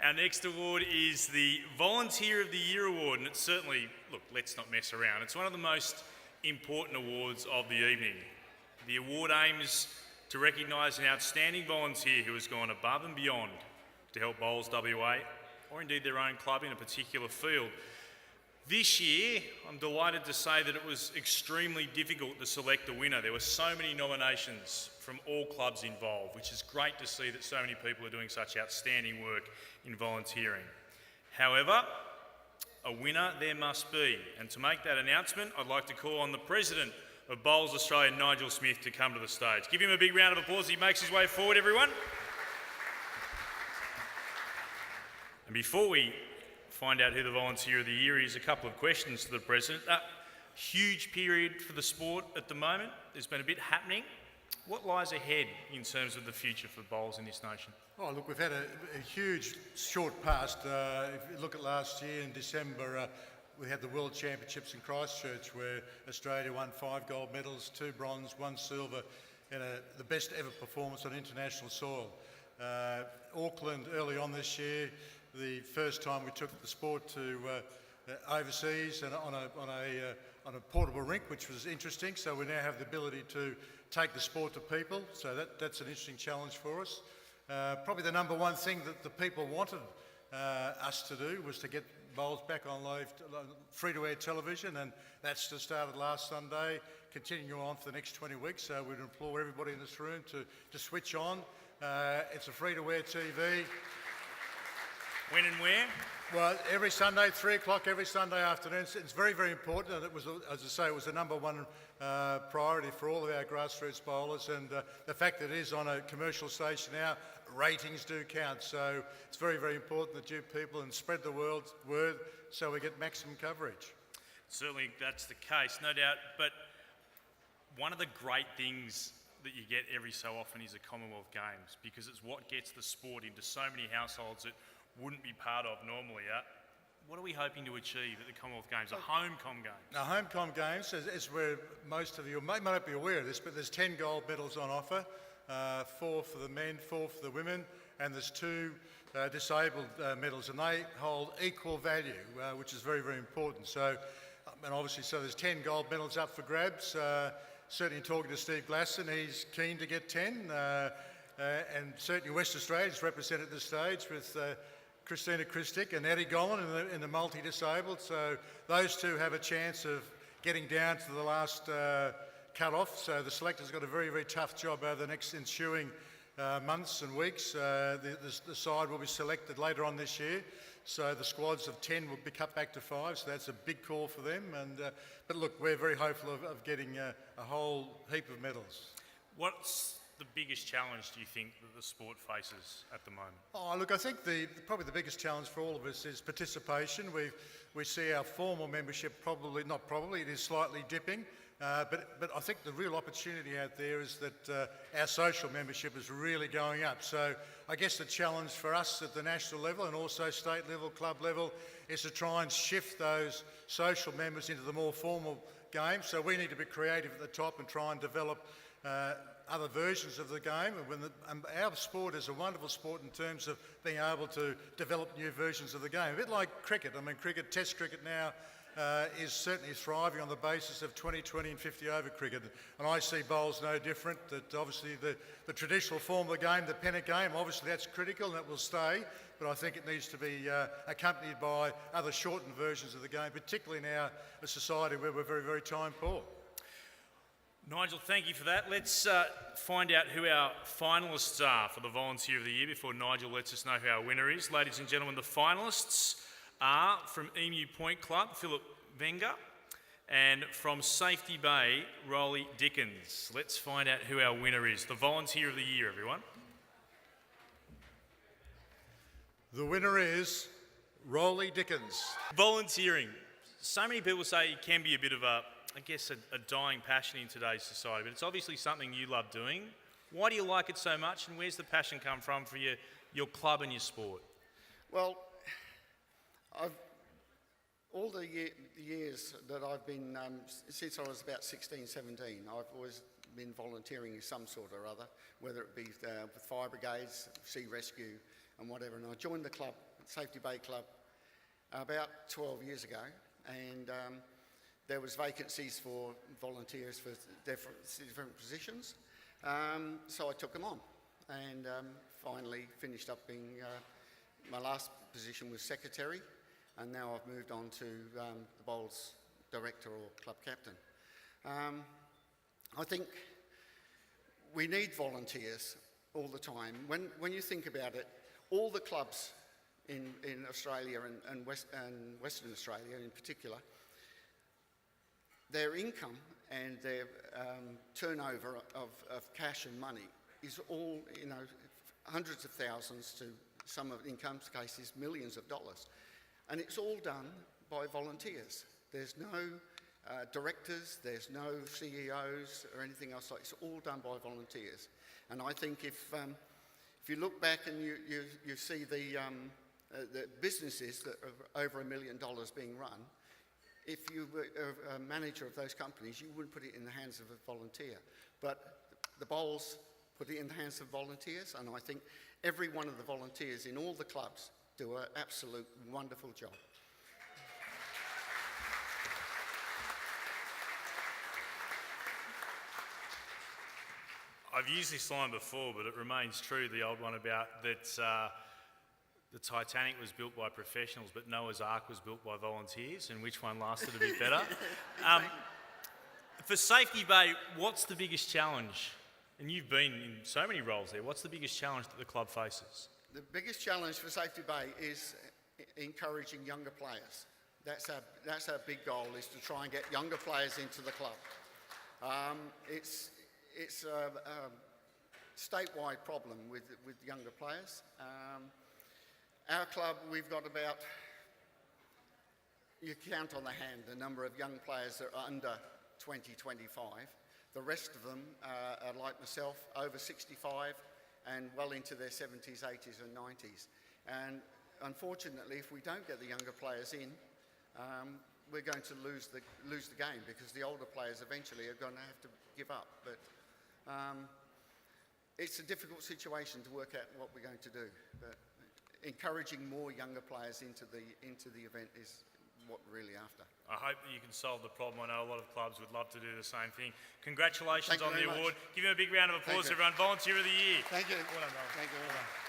Our next award is the Volunteer of the Year Award, and it's certainly, look, let's not mess around. It's one of the most important awards of the evening. The award aims to recognise an outstanding volunteer who has gone above and beyond to help Bowls WA, or indeed their own club in a particular field. This year, I'm delighted to say that it was extremely difficult to select a winner. There were so many nominations from all clubs involved, which is great to see that so many people are doing such outstanding work in volunteering. However, a winner there must be. And to make that announcement, I'd like to call on the President of Bowls Australia, Nigel Smith, to come to the stage. Give him a big round of applause as he makes his way forward, everyone. And before we find out who the Volunteer of the Year is, a couple of questions to the President. Huge period for the sport at the moment. There's been a bit happening. What lies ahead in terms of the future for bowls in this nation? Oh, look, we've had a huge short past. If you look at last year in December, we had the World Championships in Christchurch where Australia won 5 gold medals, 2 bronze, 1 silver, and the best ever performance on international soil. Auckland early on this year, the first time we took the sport to overseas and on a portable rink, which was interesting. So we now have the ability to take the sport to people. So that's an interesting challenge for us. Probably the number one thing that the people wanted us to do was to get bowls back on live, free-to-air television, and that's just started last Sunday, continuing on for the next 20 weeks. So we'd implore everybody in this room to switch on. It's a free-to-air TV. When and where? Well, every Sunday, 3 o'clock every Sunday afternoon. It's very, very important, and it was, as I say, it was the number one priority for all of our grassroots bowlers, and the fact that it is on a commercial station now, ratings do count. So it's very, very important that you people and spread the word so we get maximum coverage. Certainly that's the case, no doubt, but one of the great things that you get every so often is the Commonwealth Games, because it's what gets the sport into so many households that wouldn't be part of normally. What are we hoping to achieve at the Commonwealth Games, the Home Com Games? Now, Home Com Games is where most of you may not be aware of this, but there's 10 gold medals on offer, 4 for the men, 4 for the women, and there's 2 disabled medals, and they hold equal value, which is very, very important. So, and obviously, so there's 10 gold medals up for grabs. Certainly talking to Steve Glasson, he's keen to get 10, and certainly West Australia is represented at this stage with Christina Christick and Eddie Gollan in the multi-disabled. So those two have a chance of getting down to the last cut-off. So the selector's got a very, very tough job over the next ensuing months and weeks. The side will be selected later on this year. So the squads of 10 will be cut back to 5. So that's a big call for them. But look, we're very hopeful of getting a whole heap of medals. What's the biggest challenge, do you think, that the sport faces at the moment? Oh, look, I think probably the biggest challenge for all of us is participation. We see our formal membership it is slightly dipping, but I think the real opportunity out there is that our social membership is really going up. So I guess the challenge for us at the national level and also state level, club level, is to try and shift those social members into the more formal game. So we need to be creative at the top and try and develop other versions of the game. And our sport is a wonderful sport in terms of being able to develop new versions of the game. A bit like cricket. I mean, Test cricket now is certainly thriving on the basis of 20, and 50 over cricket. And I see bowls no different. That obviously the traditional form of the game, the pennant game, obviously that's critical and it will stay. But I think it needs to be accompanied by other shortened versions of the game, particularly in a society where we're very, very time poor. Nigel, thank you for that. Let's find out who our finalists are for the Volunteer of the Year before Nigel lets us know who our winner is. Ladies and gentlemen, the finalists are from Emu Point Club, Philip Wenger, and from Safety Bay, Rowley Dickens. Let's find out who our winner is. The Volunteer of the Year, everyone. The winner is Rowley Dickens. Volunteering. So many people say it can be a bit of a dying passion in today's society, but it's obviously something you love doing. Why do you like it so much, and where's the passion come from for your club and your sport? Well, all the years that I've been, since I was about 16, 17, I've always been volunteering in some sort or other, whether it be with fire brigades, sea rescue and whatever. And I joined the club Safety Bay Club about 12 years ago, and there was vacancies for volunteers for different positions. So I took them on, and finally finished up being, my last position was secretary, and now I've moved on to the bowls director or club captain. I think we need volunteers all the time. When you think about it, all the clubs in Australia and Western Australia in particular, their income and their turnover of cash and money is all, hundreds of thousands to some of, in some cases, millions of dollars. And it's all done by volunteers. There's no directors, there's no CEOs or anything else like. It's all done by volunteers. And I think if you look back and you see the businesses that are over $1 million being run, if you were a manager of those companies, you wouldn't put it in the hands of a volunteer. But the bowls put it in the hands of volunteers, and I think every one of the volunteers in all the clubs do an absolute wonderful job. I've used this line before, but it remains true, the old one about that the Titanic was built by professionals, but Noah's Ark was built by volunteers, and which one lasted a bit better? For Safety Bay, what's the biggest challenge? And you've been in so many roles there. What's the biggest challenge that the club faces? The biggest challenge for Safety Bay is encouraging younger players. That's our big goal, is to try and get younger players into the club. It's a statewide problem with younger players. Our club, we've got about, you count on the hand the number of young players that are under 20, 25. The rest of them are like myself, over 65 and well into their 70s, 80s and 90s. And unfortunately, if we don't get the younger players in, we're going to lose the game, because the older players eventually are going to have to give up. But it's a difficult situation to work out what we're going to do. But encouraging more younger players into the event is what we're really after. I hope that you can solve the problem. I know a lot of clubs would love to do the same thing. Congratulations on the award. Give him a big round of applause, everyone. Volunteer of the Year. Thank you. Well done, Noel. Thank you. Well done.